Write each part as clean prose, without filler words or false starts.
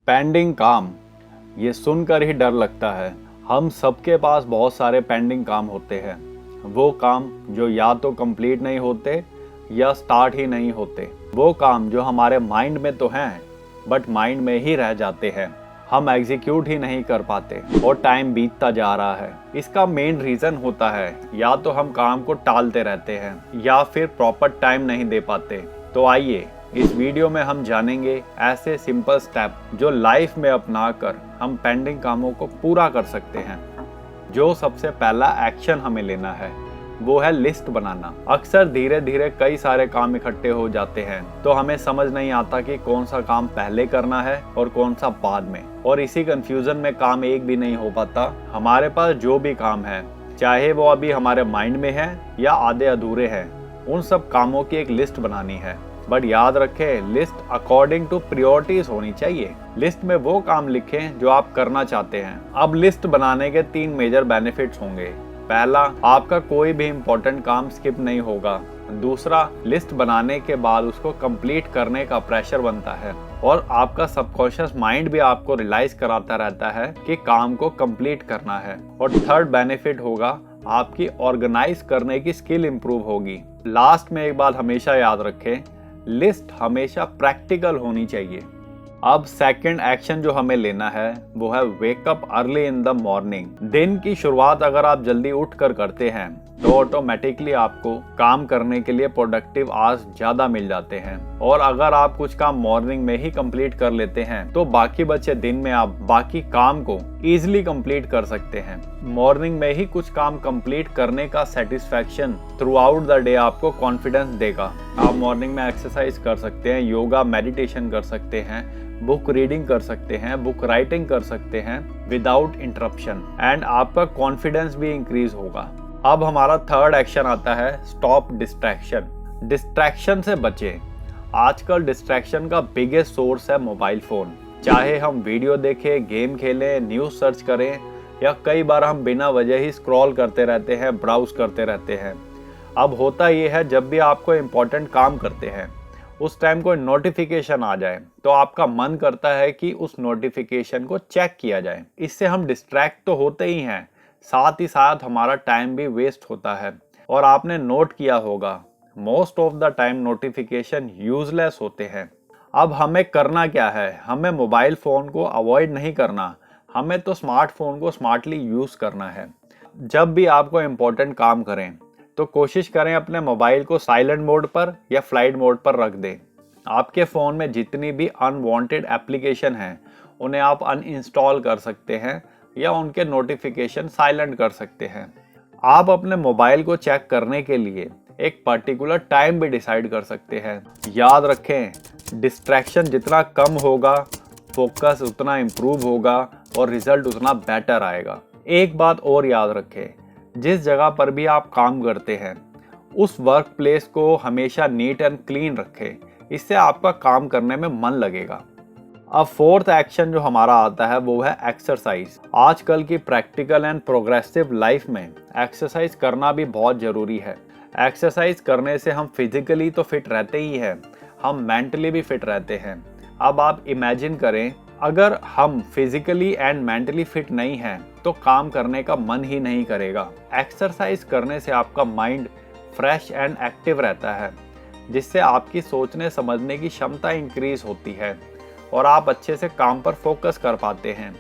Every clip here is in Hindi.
पेंडिंग काम, ये सुनकर ही डर लगता है। हम सबके पास बहुत सारे पेंडिंग काम होते हैं। वो काम जो या तो कंप्लीट नहीं होते या स्टार्ट ही नहीं होते। वो काम जो हमारे माइंड में तो हैं बट माइंड में ही रह जाते हैं। हम एग्जीक्यूट ही नहीं कर पाते और टाइम बीतता जा रहा है। इसका मेन रीज़न होता है या तो हम काम को टालते रहते हैं या फिर प्रॉपर टाइम नहीं दे पाते। तो आइए इस वीडियो में हम जानेंगे ऐसे सिंपल स्टेप जो लाइफ में अपनाकर हम पेंडिंग कामों को पूरा कर सकते हैं। जो सबसे पहला एक्शन हमें लेना है वो है लिस्ट बनाना। अक्सर धीरे धीरे कई सारे काम इकट्ठे हो जाते हैं तो हमें समझ नहीं आता कि कौन सा काम पहले करना है और कौन सा बाद में, और इसी कंफ्यूजन में काम एक भी नहीं हो पाता। हमारे पास जो भी काम है, चाहे वो अभी हमारे माइंड में है या आधे अधूरे हैं, उन सब कामों की एक लिस्ट बनानी है। बट याद रखें, लिस्ट अकॉर्डिंग टू प्रायोरिटीज होनी चाहिए। लिस्ट में वो काम लिखें जो आप करना चाहते हैं। अब लिस्ट बनाने के 3 मेजर बेनिफिट्स होंगे। पहला, आपका कोई भी इम्पोर्टेंट काम स्किप नहीं होगा। दूसरा, लिस्ट बनाने के बाद उसको कंप्लीट करने का प्रेशर बनता है और आपका सबकॉन्शियस माइंड भी आपको रियलाइज कराता रहता है कि काम को कंप्लीट करना है। और थर्ड बेनिफिट होगा, आपकी ऑर्गेनाइज करने की स्किल इंप्रूव होगी। लास्ट में एक बात हमेशा याद रखें, लिस्ट हमेशा प्रैक्टिकल होनी चाहिए। अब सेकंड एक्शन जो हमें लेना है वो है wake up early in the morning. दिन की शुरुआत अगर आप जल्दी उठकर करते हैं तो ऑटोमेटिकली आपको काम करने के लिए प्रोडक्टिव आवर्स ज्यादा मिल जाते हैं। और अगर आप कुछ काम मॉर्निंग में ही कंप्लीट कर लेते हैं तो बाकी बचे दिन में आप बाकी काम को इजीली कंप्लीट कर सकते हैं। मॉर्निंग में ही कुछ काम कंप्लीट करने का satisfaction through out the day आपको कॉन्फिडेंस देगा। आप मॉर्निंग में एक्सरसाइज कर सकते हैं, योगा मेडिटेशन कर सकते हैं, बुक रीडिंग कर सकते हैं, बुक राइटिंग कर सकते हैं विदाउट इंटरप्शन, एंड आपका कॉन्फिडेंस भी इंक्रीज होगा। अब हमारा थर्ड एक्शन आता है स्टॉप डिस्ट्रैक्शन। डिस्ट्रैक्शन से बचें। आजकल डिस्ट्रैक्शन का बिगेस्ट सोर्स है मोबाइल फोन। चाहे हम वीडियो देखें, गेम खेलें, न्यूज़ सर्च करें, या कई बार हम बिना वजह ही स्क्रॉल करते रहते हैं, ब्राउज करते रहते हैं। अब होता ये है, जब भी आप कोई इम्पोर्टेंट काम करते हैं उस टाइम कोई नोटिफिकेशन आ जाए तो आपका मन करता है कि उस नोटिफिकेशन को चेक किया जाए। इससे हम डिस्ट्रैक्ट तो होते ही हैं, साथ ही साथ हमारा टाइम भी वेस्ट होता है। और आपने नोट किया होगा, most of the time notification useless होते हैं। अब हमें करना क्या है, हमें मोबाइल फ़ोन को अवॉइड नहीं करना, हमें तो स्मार्टफोन को स्मार्टली यूज़ करना है। जब भी आपको इम्पोर्टेंट काम करें तो कोशिश करें अपने मोबाइल को साइलेंट मोड पर या फ्लाइट मोड पर रख दें। आपके फ़ोन में जितनी भी अनवांटेड एप्लीकेशन हैं उन्हें आप अनइंस्टॉल कर सकते हैं या उनके नोटिफिकेशन साइलेंट कर सकते हैं। आप अपने मोबाइल को चेक करने के लिए एक पर्टिकुलर टाइम भी डिसाइड कर सकते हैं। याद रखें, डिस्ट्रैक्शन जितना कम होगा, फोकस उतना इम्प्रूव होगा और रिजल्ट उतना बेटर आएगा। एक बात और याद रखें, जिस जगह पर भी आप काम करते हैं उस वर्क प्लेस को हमेशा नीट एंड क्लीन रखें। इससे आपका काम करने में मन लगेगा। अब फोर्थ एक्शन जो हमारा आता है वो है एक्सरसाइज। आजकल की प्रैक्टिकल एंड प्रोग्रेसिव लाइफ में एक्सरसाइज करना भी बहुत ज़रूरी है। एक्सरसाइज करने से हम फिजिकली तो फिट रहते ही हैं, हम मेंटली भी फिट रहते हैं। अब आप इमेजिन करें, अगर हम फिजिकली एंड मेंटली फिट नहीं हैं तो काम करने का मन ही नहीं करेगा। एक्सरसाइज करने से आपका माइंड फ्रेश एंड एक्टिव रहता है, जिससे आपकी सोचने समझने की क्षमता इंक्रीज होती है और आप अच्छे से काम पर फोकस कर पाते हैं।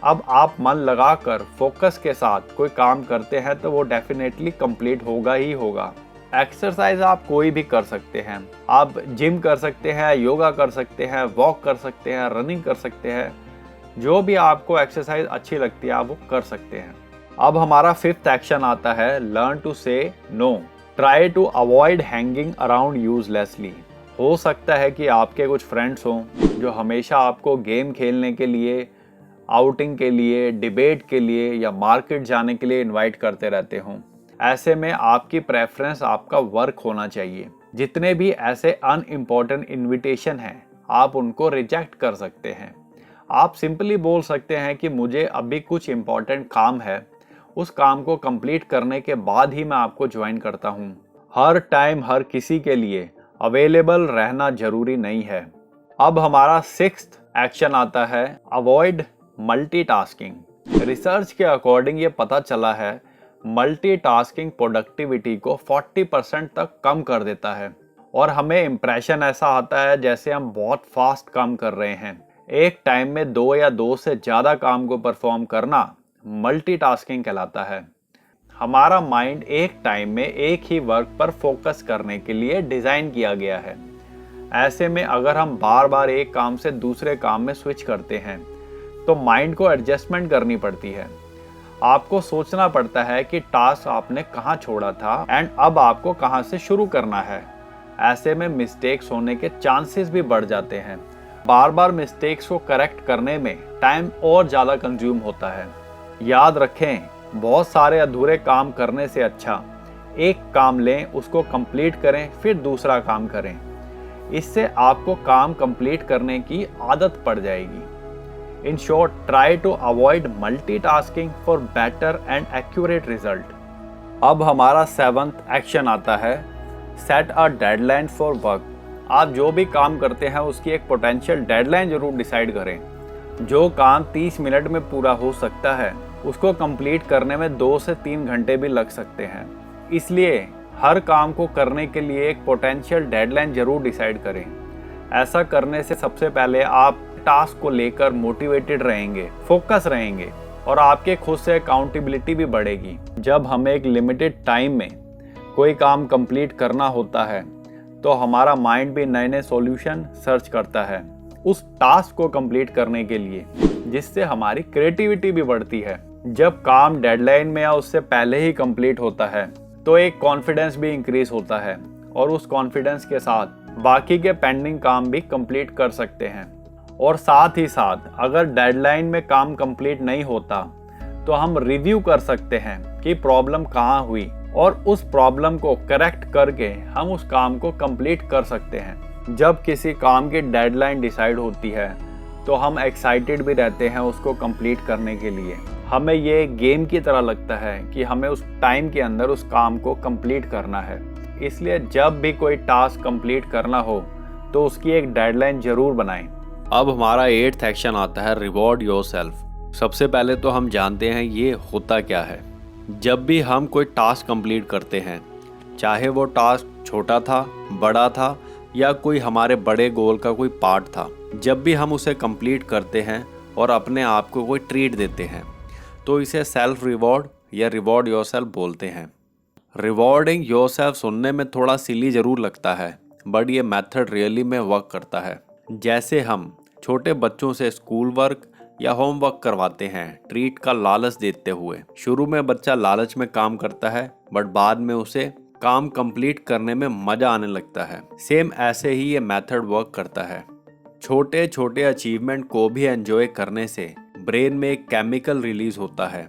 अब आप मन लगाकर फोकस के साथ कोई काम करते हैं तो वो डेफिनेटली कंप्लीट होगा ही होगा। एक्सरसाइज आप कोई भी कर सकते हैं। आप जिम कर सकते हैं, योगा कर सकते हैं, वॉक कर सकते हैं, रनिंग कर सकते हैं। जो भी आपको एक्सरसाइज अच्छी लगती है आप वो कर सकते हैं। अब हमारा फिफ्थ एक्शन आता है learn to say no. Try to avoid hanging around uselessly. हो सकता है कि आपके कुछ फ्रेंड्स हों जो हमेशा आपको गेम खेलने के लिए, आउटिंग के लिए, डिबेट के लिए या मार्केट जाने के लिए इनवाइट करते रहते हों। ऐसे में आपकी प्रेफरेंस आपका वर्क होना चाहिए। जितने भी ऐसे अनइम्पॉर्टेंट इनविटेशन हैं आप उनको रिजेक्ट कर सकते हैं। आप सिंपली बोल सकते हैं कि मुझे अभी कुछ इम्पॉर्टेंट काम है, उस काम को कंप्लीट करने के बाद ही मैं आपको ज्वाइन करता हूँ। हर टाइम हर किसी के लिए अवेलेबल रहना जरूरी नहीं है। अब हमारा 6th एक्शन आता है अवॉइड मल्टीटास्किंग। रिसर्च के अकॉर्डिंग ये पता चला है मल्टीटास्किंग प्रोडक्टिविटी को 40% तक कम कर देता है और हमें इम्प्रेशन ऐसा आता है जैसे हम बहुत फास्ट काम कर रहे हैं। एक टाइम में 2 या 2 से ज़्यादा काम को परफॉर्म करना मल्टीटास्किंग कहलाता है। हमारा माइंड एक टाइम में एक ही वर्क पर फोकस करने के लिए डिज़ाइन किया गया है। ऐसे में अगर हम बार बार एक काम से दूसरे काम में स्विच करते हैं तो माइंड को एडजस्टमेंट करनी पड़ती है। आपको सोचना पड़ता है कि टास्क आपने कहाँ छोड़ा था एंड अब आपको कहाँ से शुरू करना है। ऐसे में मिस्टेक्स होने के चांसेस भी बढ़ जाते हैं। बार बार मिस्टेक्स को करेक्ट करने में टाइम और ज़्यादा कंज्यूम होता है। याद रखें, बहुत सारे अधूरे काम करने से अच्छा एक काम लें, उसको कंप्लीट करें, फिर दूसरा काम करें। इससे आपको काम कंप्लीट करने की आदत पड़ जाएगी। In short, try to avoid multitasking for better and accurate result. अब हमारा 7th एक्शन आता है set a deadline for work. आप जो भी काम करते हैं उसकी एक पोटेंशियल डेडलाइन जरूर डिसाइड करें। जो काम 30 मिनट में पूरा हो सकता है उसको कंप्लीट करने में 2 से 3 घंटे भी लग सकते हैं। इसलिए हर काम को करने के लिए एक पोटेंशियल डेडलाइन जरूर डिसाइड करें। ऐसा करने से सबसे पहले आप टास्क को लेकर मोटिवेटेड रहेंगे, फोकस रहेंगे और आपके खुद से अकाउंटेबिलिटी भी बढ़ेगी। जब हमें एक लिमिटेड टाइम में कोई काम कंप्लीट करना होता है तो हमारा माइंड भी नए नए सॉल्यूशन सर्च करता है उस टास्क को कंप्लीट करने के लिए, जिससे हमारी क्रिएटिविटी भी बढ़ती है। जब काम डेडलाइन में या उससे पहले ही कंप्लीट होता है तो एक कॉन्फिडेंस भी इंक्रीज होता है और उस कॉन्फिडेंस के साथ बाकी के पेंडिंग काम भी कंप्लीट कर सकते हैं। और साथ ही साथ अगर डेडलाइन में काम कंप्लीट नहीं होता तो हम रिव्यू कर सकते हैं कि प्रॉब्लम कहाँ हुई और उस प्रॉब्लम को करेक्ट करके हम उस काम को कंप्लीट कर सकते हैं। जब किसी काम की डेडलाइन डिसाइड होती है तो हम एक्साइटेड भी रहते हैं उसको कंप्लीट करने के लिए। हमें ये गेम की तरह लगता है कि हमें उस टाइम के अंदर उस काम को कंप्लीट करना है। इसलिए जब भी कोई टास्क कंप्लीट करना हो तो उसकी एक डेडलाइन जरूर बनाएं। अब हमारा 8th एक्शन आता है रिवॉर्ड योरसेल्फ। सबसे पहले तो हम जानते हैं ये होता क्या है। जब भी हम कोई टास्क कंप्लीट करते हैं, चाहे वो टास्क छोटा था, बड़ा था या कोई हमारे बड़े गोल का कोई पार्ट था, जब भी हम उसे कंप्लीट करते हैं और अपने आप को कोई ट्रीट देते हैं तो इसे सेल्फ रिवॉर्ड या रिवॉर्ड योरसेल्फ बोलते हैं। रिवॉर्डिंग योरसेल्फ सुनने में थोड़ा सिली ज़रूर लगता है, बट ये मेथड रियली में वर्क करता है। जैसे हम छोटे बच्चों से स्कूल वर्क या होमवर्क करवाते हैं ट्रीट का लालच देते हुए। शुरू में बच्चा लालच में काम करता है बट बाद में उसे काम कंप्लीट करने में मजा आने लगता है। सेम ऐसे ही ये मेथड वर्क करता है। छोटे छोटे अचीवमेंट को भी एंजॉय करने से ब्रेन में एक केमिकल रिलीज होता है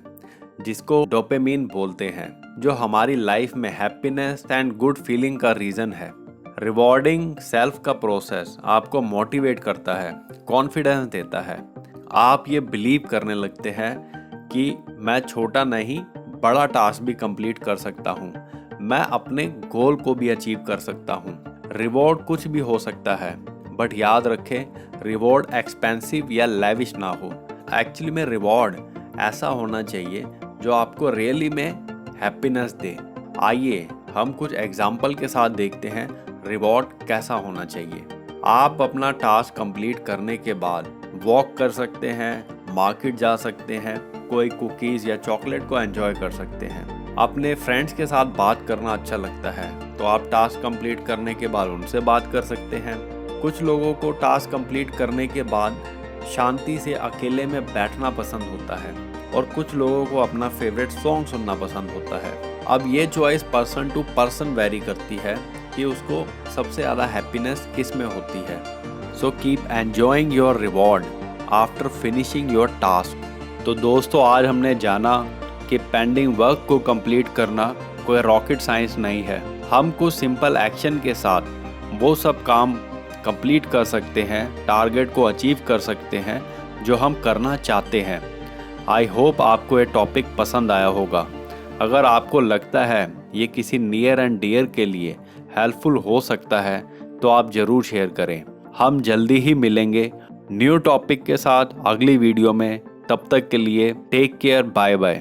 जिसको डोपामिन बोलते हैं, जो हमारी लाइफ में हैप्पीनेस एंड गुड फीलिंग का रीजन है। रिवॉर्डिंग सेल्फ का प्रोसेस आपको मोटिवेट करता है, कॉन्फिडेंस देता है। आप ये बिलीव करने लगते हैं कि मैं छोटा नहीं बड़ा टास्क भी कंप्लीट कर सकता हूँ, मैं अपने गोल को भी अचीव कर सकता हूँ। रिवॉर्ड कुछ भी हो सकता है बट याद रखें रिवॉर्ड एक्सपेंसिव या लेविश ना हो। एक्चुअली में रिवॉर्ड ऐसा होना चाहिए जो आपको रियली में हैप्पीनेस दे। आइए हम कुछ एग्जाम्पल के साथ देखते हैं रिवॉर्ड कैसा होना चाहिए। आप अपना टास्क कंप्लीट करने के बाद वॉक कर सकते हैं, मार्केट जा सकते हैं, कोई कुकीज़ या चॉकलेट को एंजॉय कर सकते हैं। अपने फ्रेंड्स के साथ बात करना अच्छा लगता है तो आप टास्क कंप्लीट करने के बाद उनसे बात कर सकते हैं। कुछ लोगों को टास्क कंप्लीट करने के बाद शांति से अकेले में बैठना पसंद होता है और कुछ लोगों को अपना फेवरेट सॉन्ग सुनना पसंद होता है। अब ये choice person to person vary करती है कि उसको सबसे ज़्यादा हैप्पीनेस किस में होती है। So keep enjoying your reward after finishing your task. तो दोस्तों, आज हमने जाना कि पेंडिंग वर्क को कंप्लीट करना कोई रॉकेट साइंस नहीं है। हम कुछ सिंपल एक्शन के साथ वो सब काम कंप्लीट कर सकते हैं, टारगेट को अचीव कर सकते हैं जो हम करना चाहते हैं। आई होप आपको ये टॉपिक पसंद आया होगा। अगर आपको लगता है ये किसी नियर एंड डियर के लिए हेल्पफुल हो सकता है तो आप ज़रूर शेयर करें। हम जल्दी ही मिलेंगे न्यू टॉपिक के साथ अगली वीडियो में। तब तक के लिए टेक केयर, बाय बाय।